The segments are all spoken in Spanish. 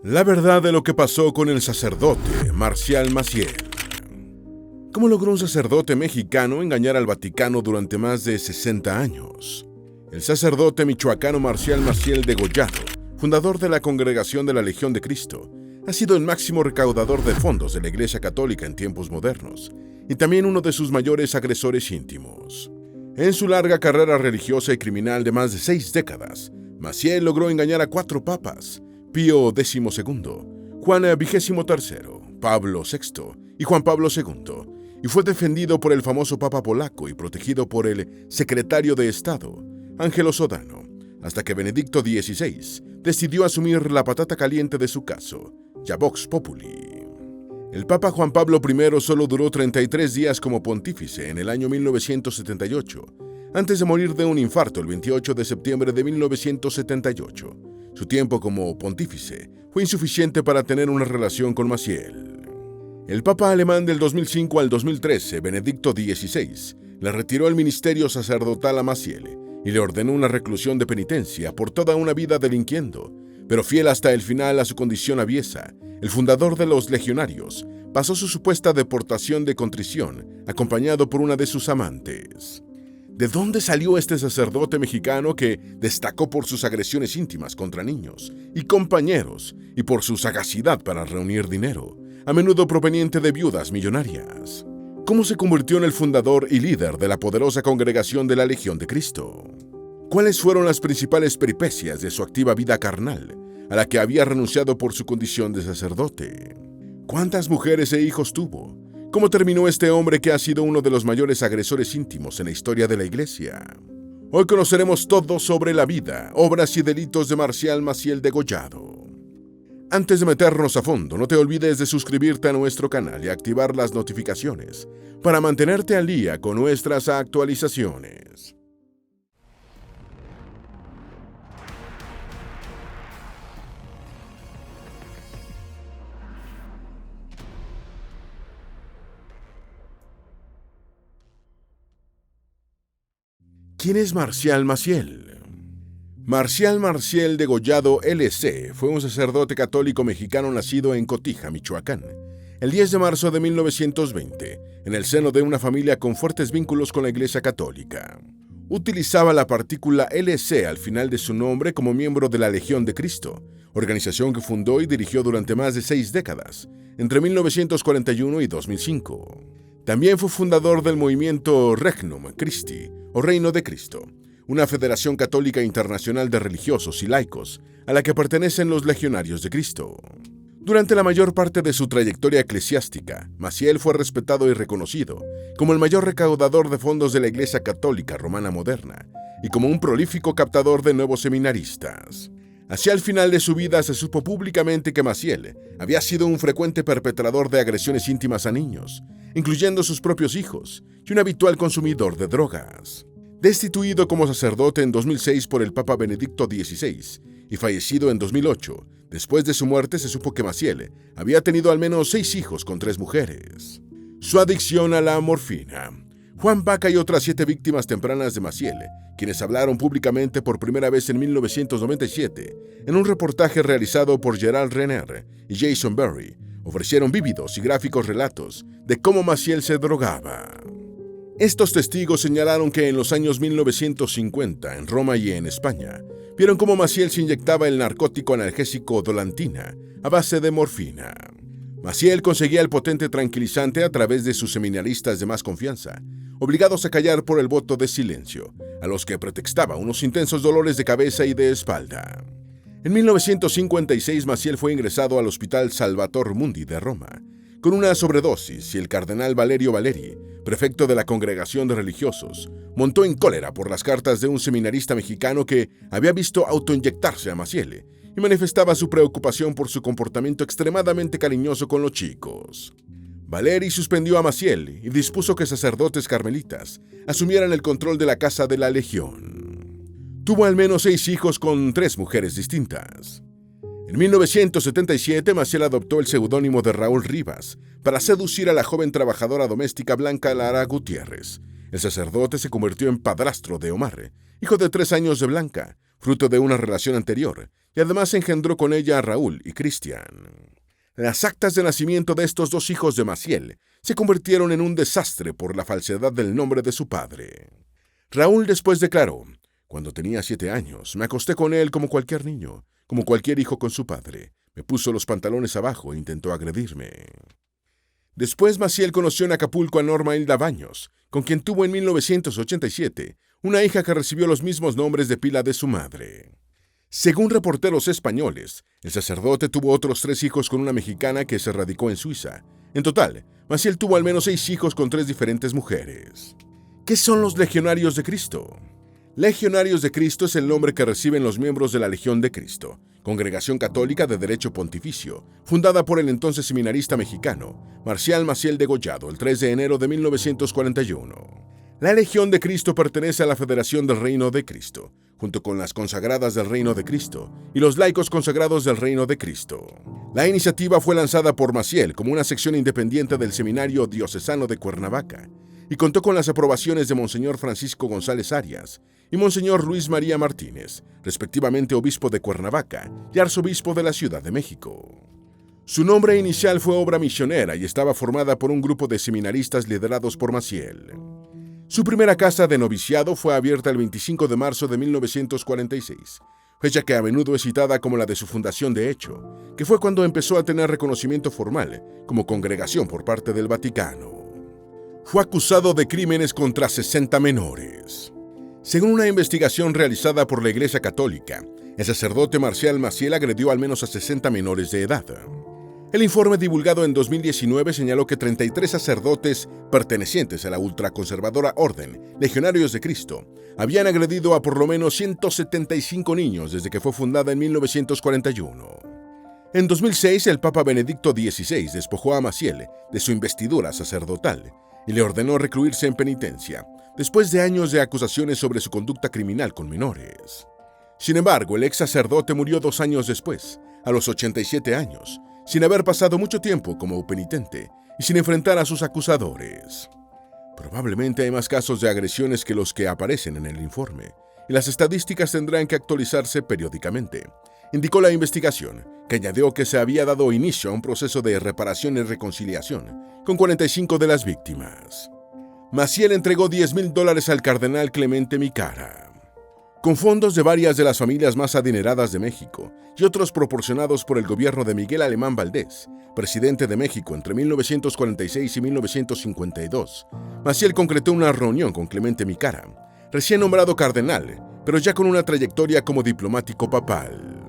La verdad de lo que pasó con el sacerdote Marcial Maciel. ¿Cómo logró un sacerdote mexicano engañar al Vaticano durante más de 60 años? El sacerdote michoacano Marcial Maciel Degollado, fundador de la Congregación de la Legión de Cristo, ha sido el máximo recaudador de fondos de la Iglesia Católica en tiempos modernos y también uno de sus mayores agresores íntimos. En su larga carrera religiosa y criminal de más de 6 décadas, Maciel logró engañar a 4 papas: Pío XII, Juan XXIII, Pablo VI y Juan Pablo II, y fue defendido por el famoso Papa polaco y protegido por el secretario de Estado, Angelo Sodano, hasta que Benedicto XVI decidió asumir la patata caliente de su caso, ya Vox Populi. El Papa Juan Pablo I solo duró 33 días como pontífice en el año 1978, antes de morir de un infarto el 28 de septiembre de 1978. Su tiempo como pontífice fue insuficiente para tener una relación con Maciel. El Papa alemán del 2005 al 2013, Benedicto XVI, le retiró el ministerio sacerdotal a Maciel y le ordenó una reclusión de penitencia por toda una vida delinquiendo, pero fiel hasta el final a su condición aviesa. El fundador de los legionarios pasó su supuesta deportación de contrición, acompañado por una de sus amantes. ¿De dónde salió este sacerdote mexicano que destacó por sus agresiones íntimas contra niños y compañeros y por su sagacidad para reunir dinero, a menudo proveniente de viudas millonarias? ¿Cómo se convirtió en el fundador y líder de la poderosa Congregación de la Legión de Cristo? ¿Cuáles fueron las principales peripecias de su activa vida carnal, a la que había renunciado por su condición de sacerdote? ¿Cuántas mujeres e hijos tuvo? ¿Cómo terminó este hombre que ha sido uno de los mayores agresores íntimos en la historia de la Iglesia? Hoy conoceremos todo sobre la vida, obras y delitos de Marcial Maciel Degollado. Antes de meternos a fondo, no te olvides de suscribirte a nuestro canal y activar las notificaciones para mantenerte al día con nuestras actualizaciones. ¿Quién es Marcial Maciel? Marcial Maciel Degollado LC fue un sacerdote católico mexicano nacido en Cotija, Michoacán, el 10 de marzo de 1920, en el seno de una familia con fuertes vínculos con la Iglesia Católica. Utilizaba la partícula LC al final de su nombre como miembro de la Legión de Cristo, organización que fundó y dirigió durante más de 6 décadas, entre 1941 y 2005. También fue fundador del movimiento Regnum Christi, o Reino de Cristo, una federación católica internacional de religiosos y laicos a la que pertenecen los Legionarios de Cristo. Durante la mayor parte de su trayectoria eclesiástica, Maciel fue respetado y reconocido como el mayor recaudador de fondos de la Iglesia Católica Romana moderna y como un prolífico captador de nuevos seminaristas. Hacia el final de su vida se supo públicamente que Maciel había sido un frecuente perpetrador de agresiones íntimas a niños, incluyendo sus propios hijos, y un habitual consumidor de drogas. Destituido como sacerdote en 2006 por el Papa Benedicto XVI y fallecido en 2008, después de su muerte se supo que Maciel había tenido al menos 6 hijos con 3 mujeres. Su adicción a la morfina. Juan Baca y otras 7 víctimas tempranas de Maciel, quienes hablaron públicamente por primera vez en 1997, en un reportaje realizado por Gerald Renner y Jason Berry, ofrecieron vívidos y gráficos relatos de cómo Maciel se drogaba. Estos testigos señalaron que en los años 1950, en Roma y en España, vieron cómo Maciel se inyectaba el narcótico analgésico Dolantina a base de morfina. Maciel conseguía el potente tranquilizante a través de sus seminaristas de más confianza, obligados a callar por el voto de silencio, a los que pretextaba unos intensos dolores de cabeza y de espalda. En 1956, Maciel fue ingresado al Hospital Salvator Mundi de Roma, con una sobredosis, y el cardenal Valerio Valeri, prefecto de la Congregación de Religiosos, montó en cólera por las cartas de un seminarista mexicano que había visto autoinyectarse a Maciel y manifestaba su preocupación por su comportamiento extremadamente cariñoso con los chicos. Valeri suspendió a Maciel y dispuso que sacerdotes carmelitas asumieran el control de la Casa de la Legión. Tuvo al menos 6 hijos con 3 mujeres distintas. En 1977, Maciel adoptó el seudónimo de Raúl Rivas para seducir a la joven trabajadora doméstica Blanca Lara Gutiérrez. El sacerdote se convirtió en padrastro de Omar, hijo de 3 años de Blanca, fruto de una relación anterior, y además engendró con ella a Raúl y Cristian. Las actas de nacimiento de estos dos hijos de Maciel se convirtieron en un desastre por la falsedad del nombre de su padre. Raúl después declaró: «Cuando tenía 7 años, me acosté con él como cualquier niño, como cualquier hijo con su padre. Me puso los pantalones abajo e intentó agredirme». Después Maciel conoció en Acapulco a Norma Hilda Baños, con quien tuvo en 1987 una hija que recibió los mismos nombres de pila de su madre. Según reporteros españoles, el sacerdote tuvo otros 3 hijos con una mexicana que se radicó en Suiza. En total, Maciel tuvo al menos 6 hijos con 3 diferentes mujeres. ¿Qué son los Legionarios de Cristo? Legionarios de Cristo es el nombre que reciben los miembros de la Legión de Cristo, congregación católica de derecho pontificio, fundada por el entonces seminarista mexicano Marcial Maciel Degollado el 3 de enero de 1941. La Legión de Cristo pertenece a la Federación del Reino de Cristo, junto con las consagradas del Reino de Cristo y los laicos consagrados del Reino de Cristo. La iniciativa fue lanzada por Maciel como una sección independiente del Seminario Diocesano de Cuernavaca y contó con las aprobaciones de Monseñor Francisco González Arias y Monseñor Luis María Martínez, respectivamente obispo de Cuernavaca y arzobispo de la Ciudad de México. Su nombre inicial fue Obra Misionera y estaba formada por un grupo de seminaristas liderados por Maciel. Su primera casa de noviciado fue abierta el 25 de marzo de 1946, fecha que a menudo es citada como la de su fundación de hecho, que fue cuando empezó a tener reconocimiento formal como congregación por parte del Vaticano. Fue acusado de crímenes contra 60 menores. Según una investigación realizada por la Iglesia Católica, el sacerdote Marcial Maciel agredió al menos a 60 menores de edad. El informe divulgado en 2019 señaló que 33 sacerdotes pertenecientes a la ultraconservadora Orden Legionarios de Cristo habían agredido a por lo menos 175 niños desde que fue fundada en 1941. En 2006, el Papa Benedicto XVI despojó a Maciel de su investidura sacerdotal y le ordenó recluirse en penitencia, después de años de acusaciones sobre su conducta criminal con menores. Sin embargo, el ex sacerdote murió 2 años después, a los 87 años, sin haber pasado mucho tiempo como penitente y sin enfrentar a sus acusadores. Probablemente hay más casos de agresiones que los que aparecen en el informe, y las estadísticas tendrán que actualizarse periódicamente, indicó la investigación, que añadió que se había dado inicio a un proceso de reparación y reconciliación con 45 de las víctimas. Maciel entregó $10,000 al cardenal Clemente Micara. Con fondos de varias de las familias más adineradas de México y otros proporcionados por el gobierno de Miguel Alemán Valdés, presidente de México entre 1946 y 1952, Maciel concretó una reunión con Clemente Micara, recién nombrado cardenal, pero ya con una trayectoria como diplomático papal.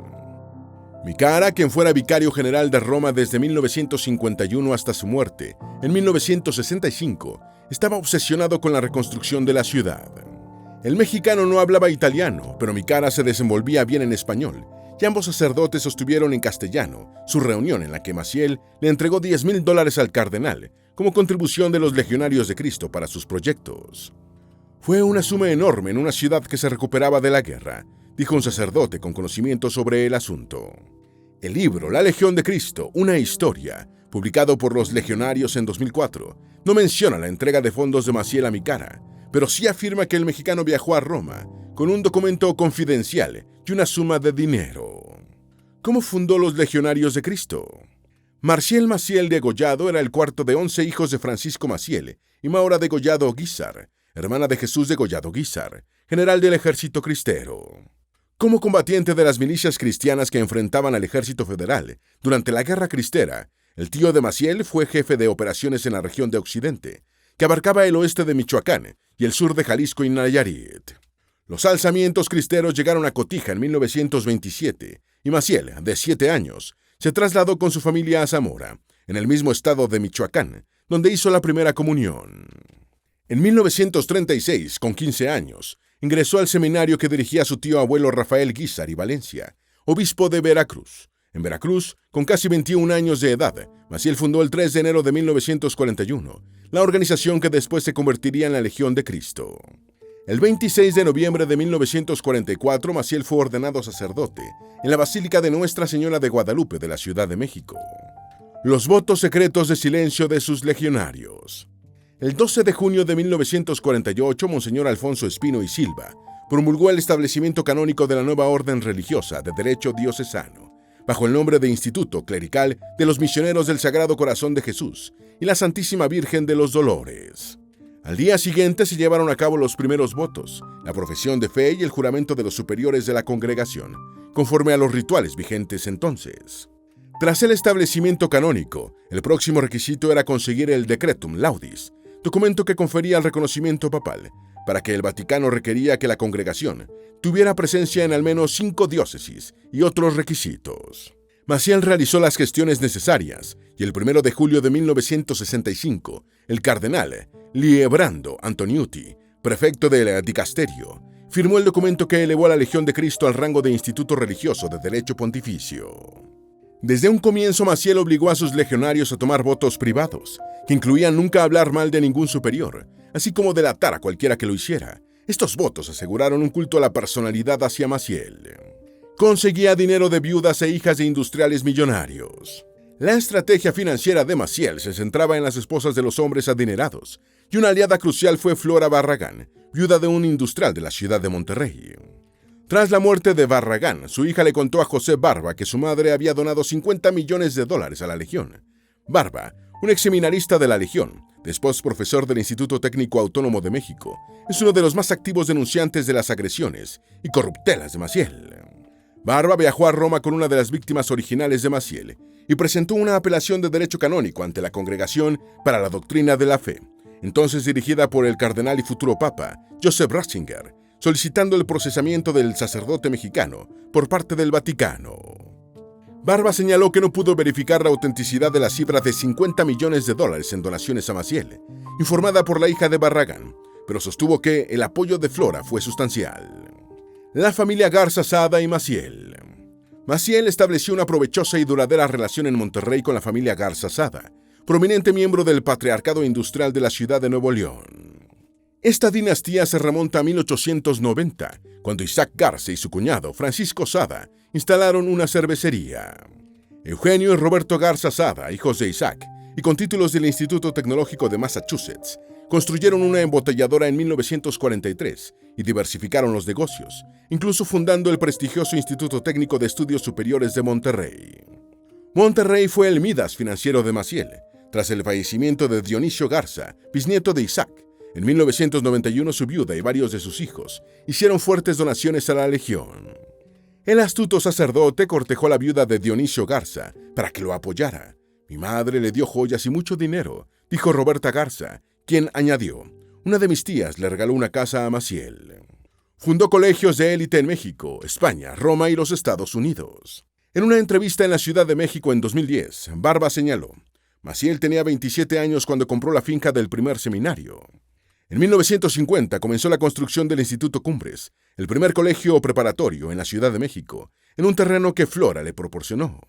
Micara, quien fuera vicario general de Roma desde 1951 hasta su muerte, en 1965, estaba obsesionado con la reconstrucción de la ciudad. El mexicano no hablaba italiano, pero Micara se desenvolvía bien en español, y ambos sacerdotes sostuvieron en castellano su reunión en la que Maciel le entregó $10,000 al cardenal como contribución de los Legionarios de Cristo para sus proyectos. Fue una suma enorme en una ciudad que se recuperaba de la guerra, dijo un sacerdote con conocimiento sobre el asunto. El libro La Legión de Cristo, una historia, publicado por los Legionarios en 2004, no menciona la entrega de fondos de Maciel a Micara, pero sí afirma que el mexicano viajó a Roma con un documento confidencial y una suma de dinero. ¿Cómo fundó los Legionarios de Cristo? Marcial Maciel Degollado era el cuarto de 11 hijos de Francisco Maciel y Maura Degollado Guízar, hermana de Jesús Degollado Guízar, general del ejército cristero. Como combatiente de las milicias cristianas que enfrentaban al ejército federal durante la Guerra Cristera, el tío de Maciel fue jefe de operaciones en la región de Occidente, que abarcaba el oeste de Michoacán y el sur de Jalisco y Nayarit. Los alzamientos cristeros llegaron a Cotija en 1927 y Maciel, de 7 años, se trasladó con su familia a Zamora, en el mismo estado de Michoacán, donde hizo la primera comunión. En 1936, con 15 años, ingresó al seminario que dirigía su tío abuelo Rafael Guízar y Valencia, obispo de Veracruz. En Veracruz, con casi 21 años de edad, Maciel fundó el 3 de enero de 1941 la organización que después se convertiría en la Legión de Cristo. El 26 de noviembre de 1944, Maciel fue ordenado sacerdote en la Basílica de Nuestra Señora de Guadalupe de la Ciudad de México. Los votos secretos de silencio de sus legionarios. El 12 de junio de 1948, Monseñor Alfonso Espino y Silva, promulgó el establecimiento canónico de la nueva orden religiosa de derecho diocesano, bajo el nombre de Instituto Clerical de los Misioneros del Sagrado Corazón de Jesús y la Santísima Virgen de los Dolores. Al día siguiente se llevaron a cabo los primeros votos, la profesión de fe y el juramento de los superiores de la congregación, conforme a los rituales vigentes entonces. Tras el establecimiento canónico, el próximo requisito era conseguir el Decretum Laudis, documento que confería el reconocimiento papal, para que el Vaticano requería que la congregación tuviera presencia en al menos 5 diócesis y otros requisitos. Maciel realizó las gestiones necesarias y el 1 de julio de 1965, el cardenal Liebrando Antoniuti, prefecto del dicasterio, firmó el documento que elevó a la Legión de Cristo al rango de instituto religioso de derecho pontificio. Desde un comienzo, Maciel obligó a sus legionarios a tomar votos privados, que incluían nunca hablar mal de ningún superior, así como delatar a cualquiera que lo hiciera. Estos votos aseguraron un culto a la personalidad hacia Maciel. Conseguía dinero de viudas e hijas de industriales millonarios. La estrategia financiera de Maciel se centraba en las esposas de los hombres adinerados, y una aliada crucial fue Flora Barragán, viuda de un industrial de la ciudad de Monterrey. Tras la muerte de Barragán, su hija le contó a José Barba que su madre había donado $50 millones a la Legión. Barba, un exseminarista de la Legión, después profesor del Instituto Técnico Autónomo de México, es uno de los más activos denunciantes de las agresiones y corruptelas de Maciel. Barba viajó a Roma con una de las víctimas originales de Maciel y presentó una apelación de derecho canónico ante la Congregación para la Doctrina de la Fe, entonces dirigida por el cardenal y futuro papa Joseph Ratzinger, solicitando el procesamiento del sacerdote mexicano por parte del Vaticano. Barba señaló que no pudo verificar la autenticidad de la cifra de $50 millones en donaciones a Maciel, informada por la hija de Barragán, pero sostuvo que el apoyo de Flora fue sustancial. La familia Garza Sada y Maciel. Maciel estableció una provechosa y duradera relación en Monterrey con la familia Garza Sada, prominente miembro del patriarcado industrial de la ciudad de Nuevo León. Esta dinastía se remonta a 1890, cuando Isaac Garza y su cuñado, Francisco Sada, instalaron una cervecería. Eugenio y Roberto Garza Sada, hijos de Isaac, y con títulos del Instituto Tecnológico de Massachusetts, construyeron una embotelladora en 1943 y diversificaron los negocios, incluso fundando el prestigioso Instituto Técnico de Estudios Superiores de Monterrey. Monterrey fue el Midas financiero de Maciel, tras el fallecimiento de Dionisio Garza, bisnieto de Isaac. En 1991 su viuda y varios de sus hijos hicieron fuertes donaciones a la Legión. El astuto sacerdote cortejó a la viuda de Dionisio Garza para que lo apoyara. Mi madre le dio joyas y mucho dinero, dijo Roberta Garza, quien añadió, una de mis tías le regaló una casa a Maciel. Fundó colegios de élite en México, España, Roma y los Estados Unidos. En una entrevista en la Ciudad de México en 2010, Barba señaló, Maciel tenía 27 años cuando compró la finca del primer seminario. En 1950 comenzó la construcción del Instituto Cumbres, el primer colegio preparatorio en la Ciudad de México, en un terreno que Flora le proporcionó.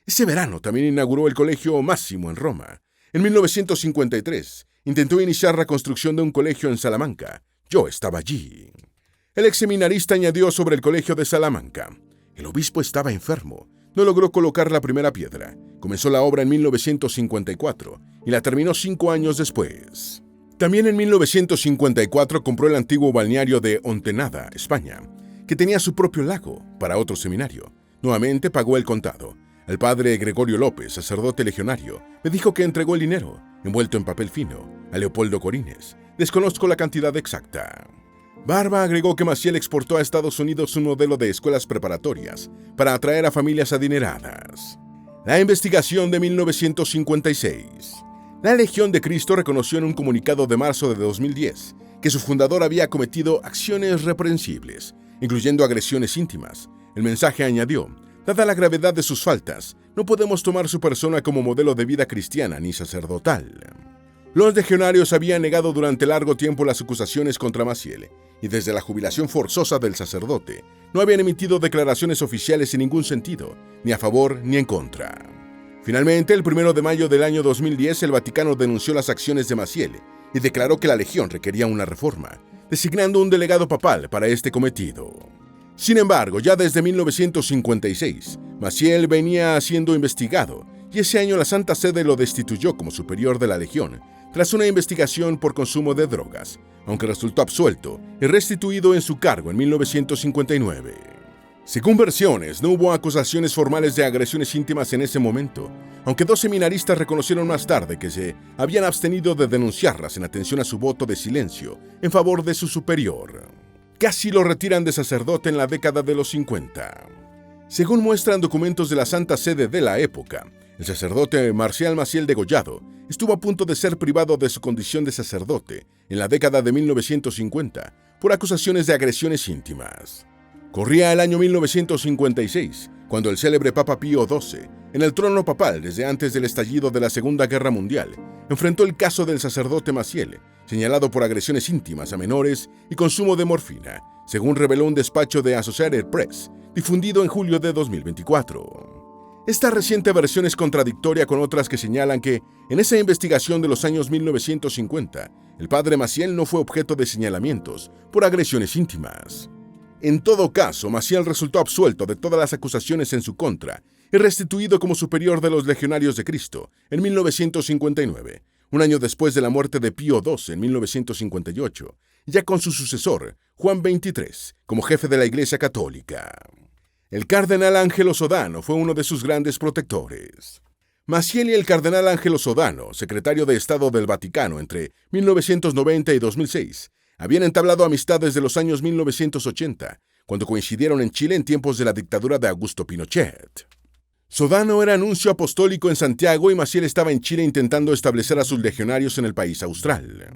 Ese verano también inauguró el Colegio Máximo en Roma. En 1953 intentó iniciar la construcción de un colegio en Salamanca. Yo estaba allí. El exseminarista añadió sobre el colegio de Salamanca. El obispo estaba enfermo. No logró colocar la primera piedra. Comenzó la obra en 1954 y la terminó 5 años después. También en 1954 compró el antiguo balneario de Ontenada, España, que tenía su propio lago para otro seminario. Nuevamente pagó el contado. El padre Gregorio López, sacerdote legionario, me dijo que entregó el dinero, envuelto en papel fino, a Leopoldo Corines. Desconozco la cantidad exacta. Barba agregó que Maciel exportó a Estados Unidos un modelo de escuelas preparatorias para atraer a familias adineradas. La investigación de 1956. La Legión de Cristo reconoció en un comunicado de marzo de 2010 que su fundador había cometido acciones reprensibles, incluyendo agresiones íntimas. El mensaje añadió, dada la gravedad de sus faltas, no podemos tomar su persona como modelo de vida cristiana ni sacerdotal. Los legionarios habían negado durante largo tiempo las acusaciones contra Maciel, y desde la jubilación forzosa del sacerdote, no habían emitido declaraciones oficiales en ningún sentido, ni a favor ni en contra. Finalmente, el 1 de mayo del año 2010, el Vaticano denunció las acciones de Maciel y declaró que la Legión requería una reforma, designando un delegado papal para este cometido. Sin embargo, ya desde 1956, Maciel venía siendo investigado y ese año la Santa Sede lo destituyó como superior de la Legión, tras una investigación por consumo de drogas, aunque resultó absuelto y restituido en su cargo en 1959. Según versiones, no hubo acusaciones formales de agresiones íntimas en ese momento, aunque 2 seminaristas reconocieron más tarde que se habían abstenido de denunciarlas en atención a su voto de silencio en favor de su superior. Casi lo retiran de sacerdote en la década de los 50. Según muestran documentos de la Santa Sede de la época, el sacerdote Marcial Maciel Degollado estuvo a punto de ser privado de su condición de sacerdote en la década de 1950 por acusaciones de agresiones íntimas. Corría el año 1956, cuando el célebre Papa Pío XII, en el trono papal desde antes del estallido de la Segunda Guerra Mundial, enfrentó el caso del sacerdote Maciel, señalado por agresiones íntimas a menores y consumo de morfina, según reveló un despacho de Associated Press, difundido en julio de 2024. Esta reciente versión es contradictoria con otras que señalan que, en esa investigación de los años 1950, el padre Maciel no fue objeto de señalamientos por agresiones íntimas. En todo caso, Maciel resultó absuelto de todas las acusaciones en su contra y restituido como superior de los Legionarios de Cristo en 1959, un año después de la muerte de Pío XII en 1958, ya con su sucesor, Juan XXIII, como jefe de la Iglesia Católica. El cardenal Angelo Sodano fue uno de sus grandes protectores. Maciel y el cardenal Angelo Sodano, secretario de Estado del Vaticano entre 1990 y 2006, habían entablado amistad desde los años 1980, cuando coincidieron en Chile en tiempos de la dictadura de Augusto Pinochet. Sodano era nuncio apostólico en Santiago y Maciel estaba en Chile intentando establecer a sus legionarios en el país austral.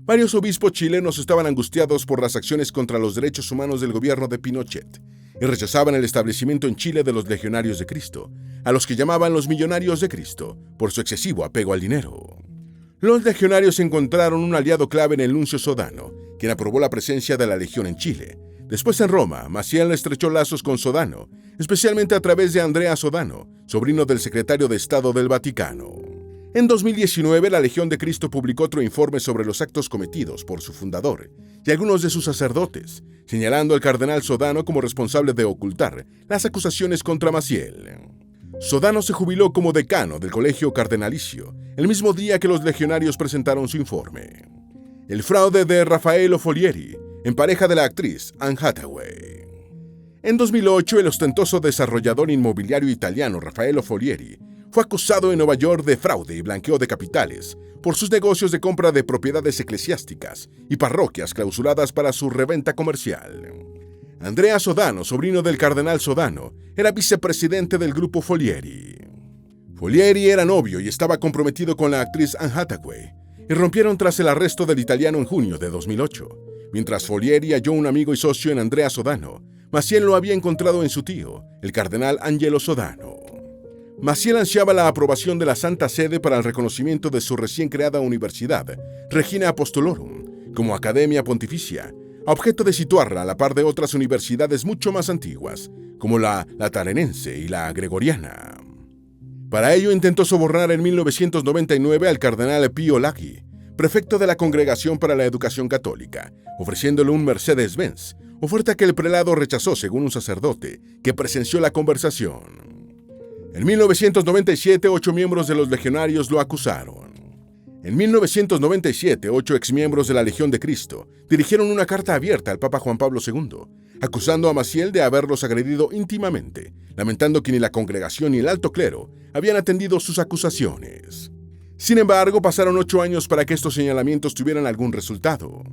Varios obispos chilenos estaban angustiados por las acciones contra los derechos humanos del gobierno de Pinochet y rechazaban el establecimiento en Chile de los Legionarios de Cristo, a los que llamaban los Millonarios de Cristo, por su excesivo apego al dinero. Los legionarios encontraron un aliado clave en el nuncio Sodano, quien aprobó la presencia de la Legión en Chile. Después en Roma, Maciel estrechó lazos con Sodano, especialmente a través de Andrea Sodano, sobrino del secretario de Estado del Vaticano. En 2019, la Legión de Cristo publicó otro informe sobre los actos cometidos por su fundador y algunos de sus sacerdotes, señalando al cardenal Sodano como responsable de ocultar las acusaciones contra Maciel. Sodano se jubiló como decano del Colegio Cardenalicio, el mismo día que los legionarios presentaron su informe. El fraude de Raffaello Folieri, en pareja de la actriz Anne Hathaway. En 2008, el ostentoso desarrollador inmobiliario italiano Raffaello Folieri fue acusado en Nueva York de fraude y blanqueo de capitales por sus negocios de compra de propiedades eclesiásticas y parroquias clausuradas para su reventa comercial. Andrea Sodano, sobrino del cardenal Sodano, era vicepresidente del grupo Folieri. Folieri era novio y estaba comprometido con la actriz Anne Hathaway, y rompieron tras el arresto del italiano en junio de 2008. Mientras Folieri halló un amigo y socio en Andrea Sodano, Maciel lo había encontrado en su tío, el cardenal Angelo Sodano. Maciel ansiaba la aprobación de la Santa Sede para el reconocimiento de su recién creada universidad, Regina Apostolorum, como Academia Pontificia, a objeto de situarla a la par de otras universidades mucho más antiguas, como la Lateranense y la Gregoriana. Para ello intentó sobornar en 1999 al cardenal Pío Laghi, prefecto de la Congregación para la Educación Católica, ofreciéndole un Mercedes-Benz, oferta que el prelado rechazó según un sacerdote que presenció la conversación. En 1997, 8 miembros de los legionarios lo acusaron. En 1997, 8 exmiembros de la Legión de Cristo dirigieron una carta abierta al Papa Juan Pablo II, acusando a Maciel de haberlos agredido íntimamente, lamentando que ni la congregación ni el alto clero habían atendido sus acusaciones. Sin embargo, pasaron 8 años para que estos señalamientos tuvieran algún resultado.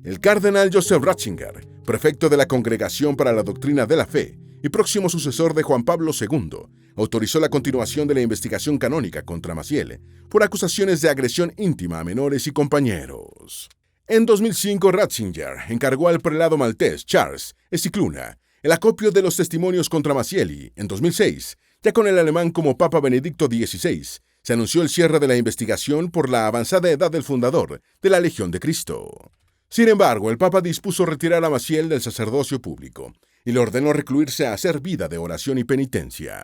El cardenal Joseph Ratzinger, prefecto de la Congregación para la Doctrina de la Fe y próximo sucesor de Juan Pablo II, autorizó la continuación de la investigación canónica contra Maciel por acusaciones de agresión íntima a menores y compañeros. En 2005, Ratzinger encargó al prelado maltés Charles Escicluna el acopio de los testimonios contra Maciel y, en 2006, ya con el alemán como Papa Benedicto XVI, se anunció el cierre de la investigación por la avanzada edad del fundador de la Legión de Cristo. Sin embargo, el Papa dispuso retirar a Maciel del sacerdocio público y le ordenó recluirse a hacer vida de oración y penitencia.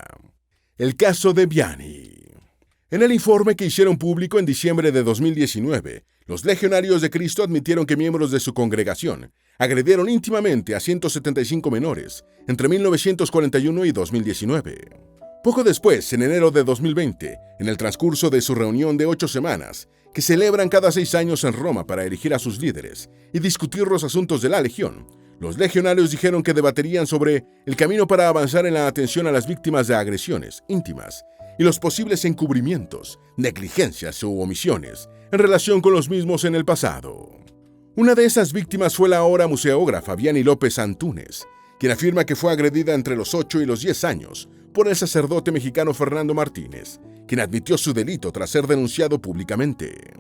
El caso de Vianney. En el informe que hicieron público en diciembre de 2019, los Legionarios de Cristo admitieron que miembros de su congregación agredieron íntimamente a 175 menores entre 1941 y 2019. Poco después, en enero de 2020, en el transcurso de su reunión de 8 semanas, que celebran cada 6 años en Roma para elegir a sus líderes y discutir los asuntos de la Legión, los legionarios dijeron que debaterían sobre el camino para avanzar en la atención a las víctimas de agresiones íntimas y los posibles encubrimientos, negligencias u omisiones en relación con los mismos en el pasado. Una de esas víctimas fue la ahora museógrafa Vianney López Antúnez, quien afirma que fue agredida entre los 8 y los 10 años por el sacerdote mexicano Fernando Martínez, quien admitió su delito tras ser denunciado públicamente.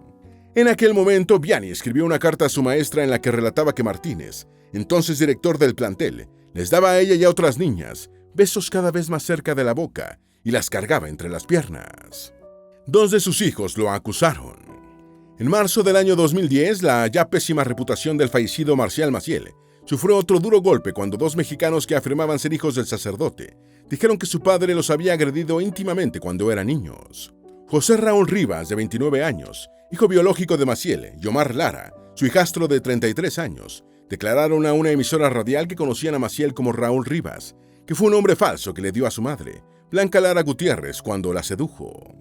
En aquel momento, Vianney escribió una carta a su maestra en la que relataba que Martínez, entonces director del plantel, les daba a ella y a otras niñas besos cada vez más cerca de la boca y las cargaba entre las piernas. 2 de sus hijos lo acusaron. En marzo del año 2010, la ya pésima reputación del fallecido Marcial Maciel sufrió otro duro golpe cuando 2 mexicanos que afirmaban ser hijos del sacerdote dijeron que su padre los había agredido íntimamente cuando eran niños. José Raúl Rivas, de 29 años, hijo biológico de Maciel, y Omar Lara, su hijastro de 33 años, declararon a una emisora radial que conocían a Maciel como Raúl Rivas, que fue un nombre falso que le dio a su madre, Blanca Lara Gutiérrez, cuando la sedujo.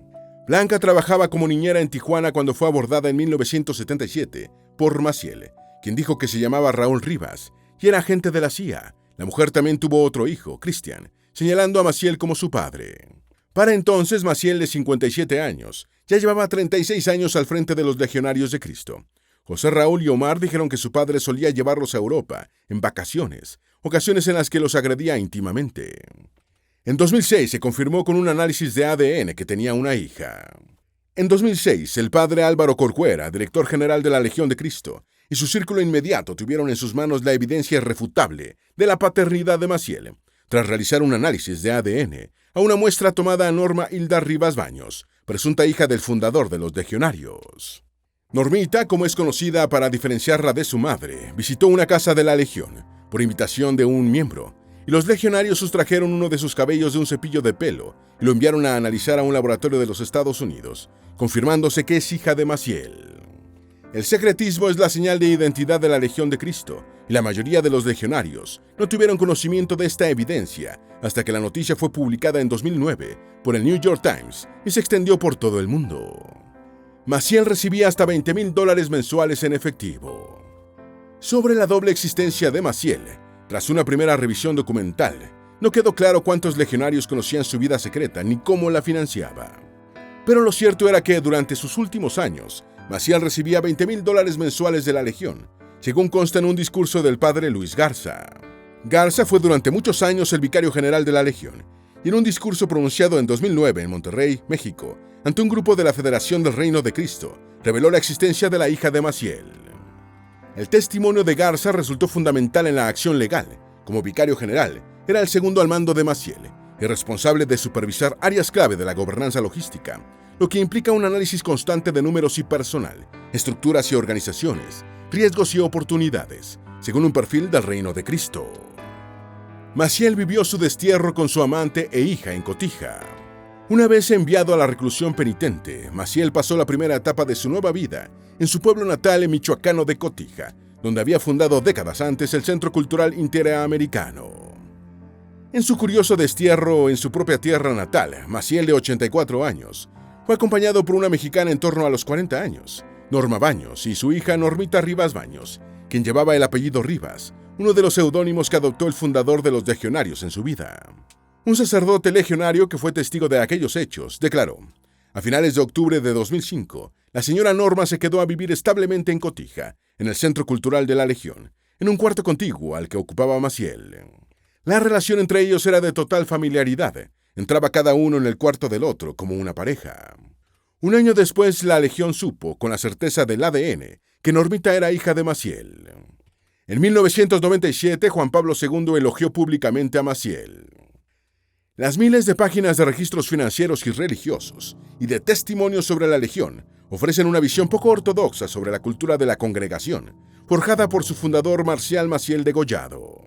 Blanca trabajaba como niñera en Tijuana cuando fue abordada en 1977 por Maciel, quien dijo que se llamaba Raúl Rivas y era agente de la CIA. La mujer también tuvo otro hijo, Cristian, señalando a Maciel como su padre. Para entonces, Maciel, de 57 años, ya llevaba 36 años al frente de los Legionarios de Cristo. José Raúl y Omar dijeron que su padre solía llevarlos a Europa en vacaciones, ocasiones en las que los agredía íntimamente. En 2006 se confirmó con un análisis de ADN que tenía una hija. En 2006, el padre Álvaro Corcuera, director general de la Legión de Cristo, y su círculo inmediato tuvieron en sus manos la evidencia irrefutable de la paternidad de Maciel, tras realizar un análisis de ADN a una muestra tomada a Norma Hilda Rivas Baños, presunta hija del fundador de los Legionarios. Normita, como es conocida para diferenciarla de su madre, visitó una casa de la Legión, por invitación de un miembro, y los legionarios sustrajeron uno de sus cabellos de un cepillo de pelo y lo enviaron a analizar a un laboratorio de los Estados Unidos, confirmándose que es hija de Maciel. El secretismo es la señal de identidad de la Legión de Cristo, y la mayoría de los legionarios no tuvieron conocimiento de esta evidencia hasta que la noticia fue publicada en 2009 por el New York Times y se extendió por todo el mundo. Maciel recibía hasta $20,000 mensuales en efectivo. Sobre la doble existencia de Maciel, tras una primera revisión documental, no quedó claro cuántos legionarios conocían su vida secreta ni cómo la financiaba. Pero lo cierto era que durante sus últimos años, Maciel recibía $20,000 mensuales de la Legión, según consta en un discurso del padre Luis Garza. Garza fue durante muchos años el vicario general de la Legión, y en un discurso pronunciado en 2009 en Monterrey, México, ante un grupo de la Federación del Reino de Cristo, reveló la existencia de la hija de Maciel. El testimonio de Garza resultó fundamental en la acción legal. Como vicario general, era el segundo al mando de Maciel y responsable de supervisar áreas clave de la gobernanza logística, lo que implica un análisis constante de números y personal, estructuras y organizaciones, riesgos y oportunidades, según un perfil del Reino de Cristo. Maciel vivió su destierro con su amante e hija en Cotija. Una vez enviado a la reclusión penitente, Maciel pasó la primera etapa de su nueva vida en su pueblo natal en michoacano de Cotija, donde había fundado décadas antes el Centro Cultural Interamericano. En su curioso destierro en su propia tierra natal, Maciel, de 84 años, fue acompañado por una mexicana en torno a los 40 años, Norma Baños, y su hija Normita Rivas Baños, quien llevaba el apellido Rivas, uno de los seudónimos que adoptó el fundador de los legionarios en su vida. Un sacerdote legionario que fue testigo de aquellos hechos declaró: a finales de octubre de 2005, la señora Norma se quedó a vivir establemente en Cotija, en el Centro Cultural de la Legión, en un cuarto contiguo al que ocupaba Maciel. La relación entre ellos era de total familiaridad. Entraba cada uno en el cuarto del otro como una pareja. Un año después, la Legión supo, con la certeza del ADN, que Normita era hija de Maciel. En 1997, Juan Pablo II elogió públicamente a Maciel. Las miles de páginas de registros financieros y religiosos y de testimonios sobre la Legión ofrecen una visión poco ortodoxa sobre la cultura de la congregación, forjada por su fundador Marcial Maciel degollado.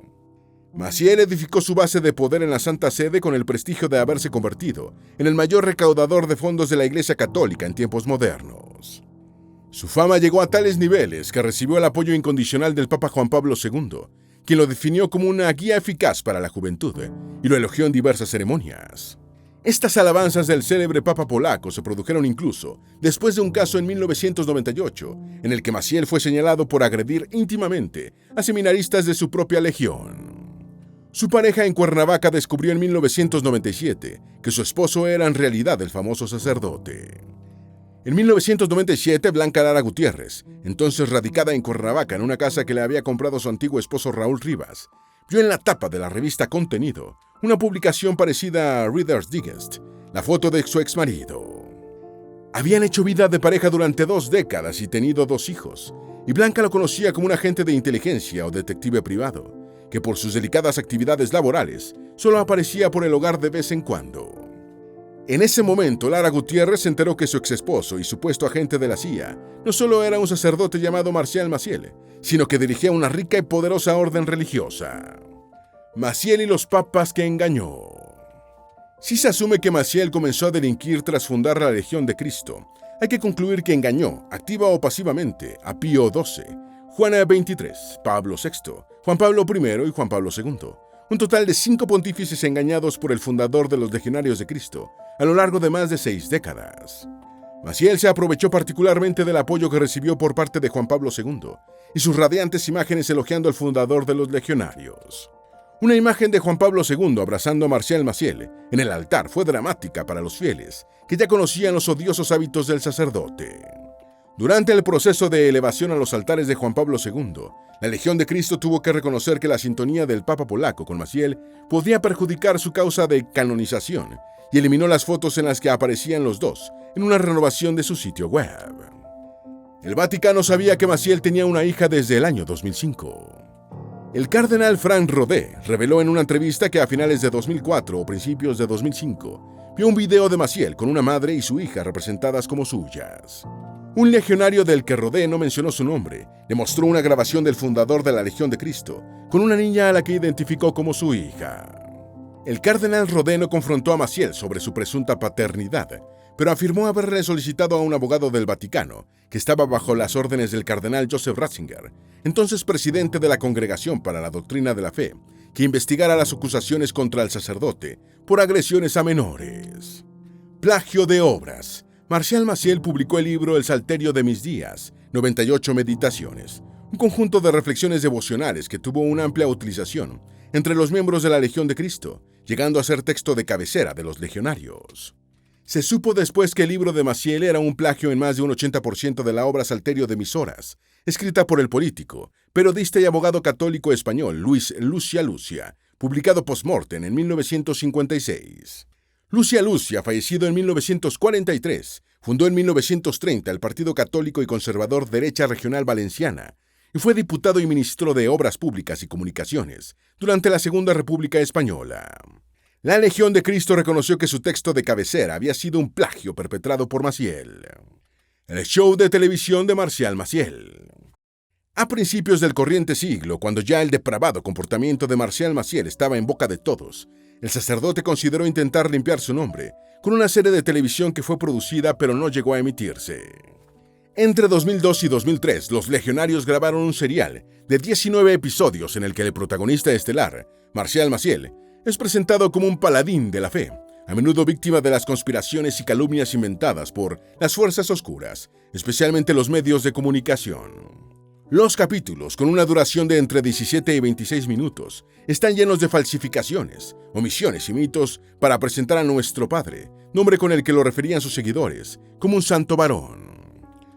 Maciel edificó su base de poder en la Santa Sede con el prestigio de haberse convertido en el mayor recaudador de fondos de la Iglesia Católica en tiempos modernos. Su fama llegó a tales niveles que recibió el apoyo incondicional del Papa Juan Pablo II, quien lo definió como una guía eficaz para la juventud y lo elogió en diversas ceremonias. Estas alabanzas del célebre papa polaco se produjeron incluso después de un caso en 1998, en el que Maciel fue señalado por agredir íntimamente a seminaristas de su propia legión. Su pareja en Cuernavaca descubrió en 1997 que su esposo era en realidad el famoso sacerdote. En 1997, Blanca Lara Gutiérrez, entonces radicada en Cuernavaca en una casa que le había comprado su antiguo esposo Raúl Rivas, vio en la tapa de la revista Contenido una publicación parecida a Reader's Digest, la foto de su exmarido. Habían hecho vida de pareja durante 2 décadas y tenido 2 hijos, y Blanca lo conocía como un agente de inteligencia o detective privado, que por sus delicadas actividades laborales solo aparecía por el hogar de vez en cuando. En ese momento, Lara Gutiérrez se enteró que su exesposo y supuesto agente de la CIA no solo era un sacerdote llamado Marcial Maciel, sino que dirigía una rica y poderosa orden religiosa. Maciel y los papas que engañó. Si se asume que Maciel comenzó a delinquir tras fundar la Legión de Cristo, hay que concluir que engañó, activa o pasivamente, a Pío XII, Juan XXIII, Pablo VI, Juan Pablo I y Juan Pablo II, un total de 5 pontífices engañados por el fundador de los Legionarios de Cristo a lo largo de más de 6 décadas. Maciel se aprovechó particularmente del apoyo que recibió por parte de Juan Pablo II y sus radiantes imágenes elogiando al fundador de los Legionarios. Una imagen de Juan Pablo II abrazando a Marcial Maciel en el altar fue dramática para los fieles, que ya conocían los odiosos hábitos del sacerdote. Durante el proceso de elevación a los altares de Juan Pablo II, la Legión de Cristo tuvo que reconocer que la sintonía del Papa polaco con Maciel podía perjudicar su causa de canonización y eliminó las fotos en las que aparecían los dos en una renovación de su sitio web. El Vaticano sabía que Maciel tenía una hija desde el año 2005. El cardenal Frank Rodé reveló en una entrevista que a finales de 2004 o principios de 2005 vio un video de Maciel con una madre y su hija representadas como suyas. Un legionario del que Rodé no mencionó su nombre le mostró una grabación del fundador de la Legión de Cristo con una niña a la que identificó como su hija. El cardenal Rodé no confrontó a Maciel sobre su presunta paternidad, pero afirmó haberle solicitado a un abogado del Vaticano, que estaba bajo las órdenes del cardenal Joseph Ratzinger, entonces presidente de la Congregación para la Doctrina de la Fe, que investigara las acusaciones contra el sacerdote por agresiones a menores. Plagio de obras. Marcial Maciel publicó el libro El Salterio de mis días, 98 meditaciones, un conjunto de reflexiones devocionales que tuvo una amplia utilización entre los miembros de la Legión de Cristo, llegando a ser texto de cabecera de los legionarios. Se supo después que el libro de Maciel era un plagio en más de un 80% de la obra Salterio de mis horas, escrita por el político, periodista y abogado católico español Luis Lucia Lucia, publicado post-mortem en 1956. Lucia Lucia, fallecido en 1943, fundó en 1930 el Partido Católico y Conservador Derecha Regional Valenciana y fue diputado y ministro de Obras Públicas y Comunicaciones durante la Segunda República Española. La Legión de Cristo reconoció que su texto de cabecera había sido un plagio perpetrado por Maciel. El show de televisión de Marcial Maciel. A principios del corriente siglo, cuando ya el depravado comportamiento de Marcial Maciel estaba en boca de todos, el sacerdote consideró intentar limpiar su nombre con una serie de televisión que fue producida pero no llegó a emitirse. Entre 2002 y 2003, los legionarios grabaron un serial de 19 episodios en el que el protagonista estelar, Marcial Maciel, es presentado como un paladín de la fe, a menudo víctima de las conspiraciones y calumnias inventadas por las fuerzas oscuras, especialmente los medios de comunicación. Los capítulos, con una duración de entre 17 y 26 minutos, están llenos de falsificaciones, omisiones y mitos para presentar a nuestro Padre, nombre con el que lo referían sus seguidores, como un santo varón.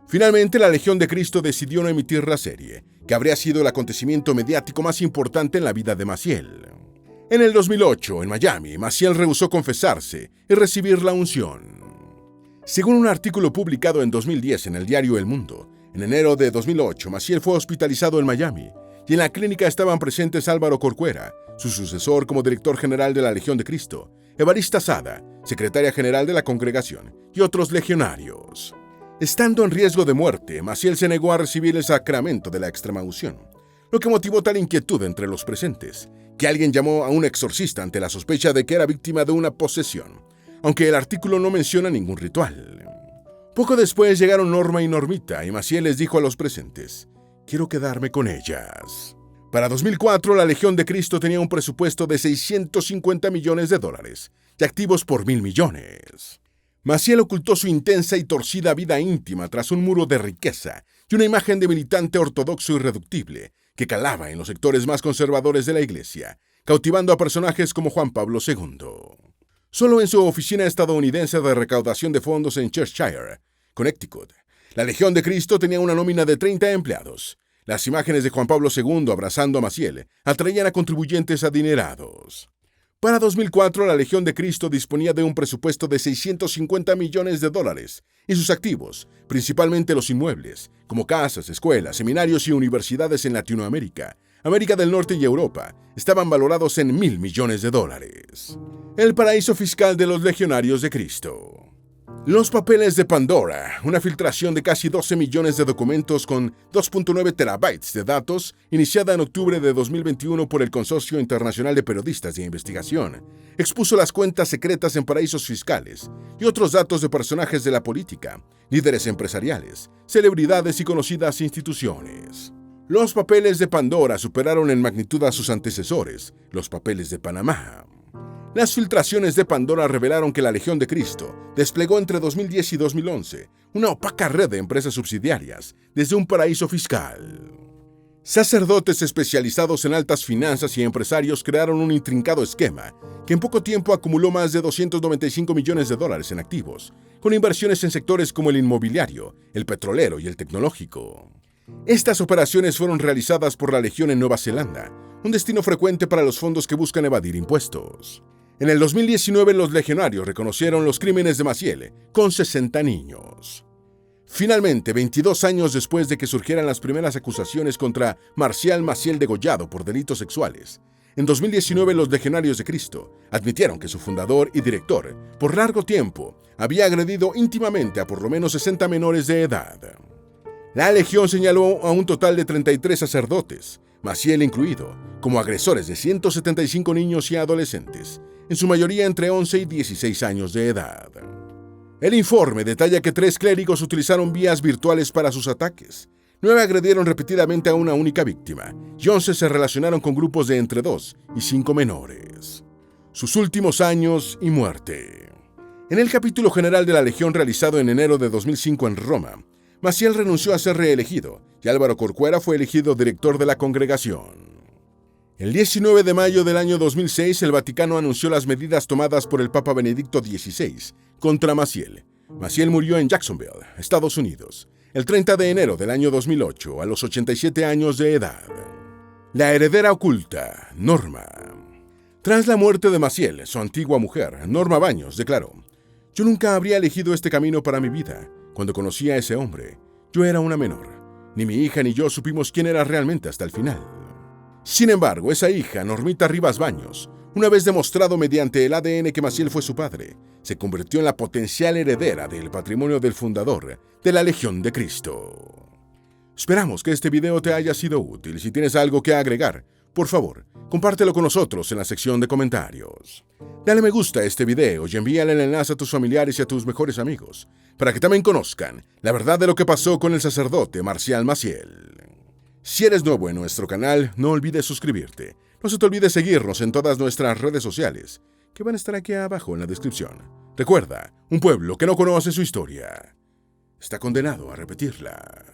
Finalmente, la Legión de Cristo decidió no emitir la serie, que habría sido el acontecimiento mediático más importante en la vida de Maciel. En el 2008, en Miami, Maciel rehusó confesarse y recibir la unción. Según un artículo publicado en 2010 en el diario El Mundo, en enero de 2008, Maciel fue hospitalizado en Miami y en la clínica estaban presentes Álvaro Corcuera, su sucesor como director general de la Legión de Cristo, Evarista Sada, secretaria general de la congregación, y otros legionarios. Estando en riesgo de muerte, Maciel se negó a recibir el sacramento de la extremaunción, lo que motivó tal inquietud entre los presentes, que alguien llamó a un exorcista ante la sospecha de que era víctima de una posesión, aunque el artículo no menciona ningún ritual. Poco después llegaron Norma y Normita, y Maciel les dijo a los presentes: «Quiero quedarme con ellas». Para 2004, la Legión de Cristo tenía un presupuesto de $650 millones, y activos por 1.000 millones. Maciel ocultó su intensa y torcida vida íntima tras un muro de riqueza y una imagen de militante ortodoxo irreductible que calaba en los sectores más conservadores de la Iglesia, cautivando a personajes como Juan Pablo II. Solo en su oficina estadounidense de recaudación de fondos en Cheshire, Connecticut, la Legión de Cristo tenía una nómina de 30 empleados. Las imágenes de Juan Pablo II abrazando a Maciel atraían a contribuyentes adinerados. Para 2004, la Legión de Cristo disponía de un presupuesto de $650 millones y sus activos, principalmente los inmuebles, como casas, escuelas, seminarios y universidades en Latinoamérica, América del Norte y Europa, estaban valorados en $1.000 millones. El paraíso fiscal de los legionarios de Cristo. Los papeles de Pandora, una filtración de casi 12 millones de documentos con 2.9 terabytes de datos, iniciada en octubre de 2021 por el Consorcio Internacional de Periodistas de Investigación, expuso las cuentas secretas en paraísos fiscales y otros datos de personajes de la política, líderes empresariales, celebridades y conocidas instituciones. Los papeles de Pandora superaron en magnitud a sus antecesores, los papeles de Panamá. Las filtraciones de Pandora revelaron que la Legión de Cristo desplegó entre 2010 y 2011 una opaca red de empresas subsidiarias desde un paraíso fiscal. Sacerdotes especializados en altas finanzas y empresarios crearon un intrincado esquema que en poco tiempo acumuló más de $295 millones en activos, con inversiones en sectores como el inmobiliario, el petrolero y el tecnológico. Estas operaciones fueron realizadas por la Legión en Nueva Zelanda, un destino frecuente para los fondos que buscan evadir impuestos. En el 2019, los legionarios reconocieron los crímenes de Maciel con 60 niños. Finalmente, 22 años después de que surgieran las primeras acusaciones contra Marcial Maciel degollado por delitos sexuales, en 2019 los Legionarios de Cristo admitieron que su fundador y director, por largo tiempo, había agredido íntimamente a por lo menos 60 menores de edad. La Legión señaló a un total de 33 sacerdotes, Maciel incluido, como agresores de 175 niños y adolescentes, en su mayoría entre 11 y 16 años de edad. El informe detalla que 3 clérigos utilizaron vías virtuales para sus ataques, 9 agredieron repetidamente a una única víctima y 11 se relacionaron con grupos de entre 2 y 5 menores. Sus últimos años y muerte. En el capítulo general de la Legión realizado en enero de 2005 en Roma, Maciel renunció a ser reelegido y Álvaro Corcuera fue elegido director de la congregación. El 19 de mayo del año 2006, el Vaticano anunció las medidas tomadas por el Papa Benedicto XVI contra Maciel. Maciel murió en Jacksonville, Estados Unidos, el 30 de enero del año 2008, a los 87 años de edad. La heredera oculta, Norma. Tras la muerte de Maciel, su antigua mujer, Norma Baños, declaró: «Yo nunca habría elegido este camino para mi vida. Cuando conocí a ese hombre, yo era una menor. Ni mi hija ni yo supimos quién era realmente hasta el final». Sin embargo, esa hija, Normita Rivas Baños, una vez demostrado mediante el ADN que Maciel fue su padre, se convirtió en la potencial heredera del patrimonio del fundador de la Legión de Cristo. Esperamos que este video te haya sido útil. Si tienes algo que agregar, por favor, compártelo con nosotros en la sección de comentarios. Dale me gusta a este video y envíale el enlace a tus familiares y a tus mejores amigos, para que también conozcan la verdad de lo que pasó con el sacerdote Marcial Maciel. Si eres nuevo en nuestro canal, no olvides suscribirte. No se te olvide seguirnos en todas nuestras redes sociales, que van a estar aquí abajo en la descripción. Recuerda, un pueblo que no conoce su historia está condenado a repetirla.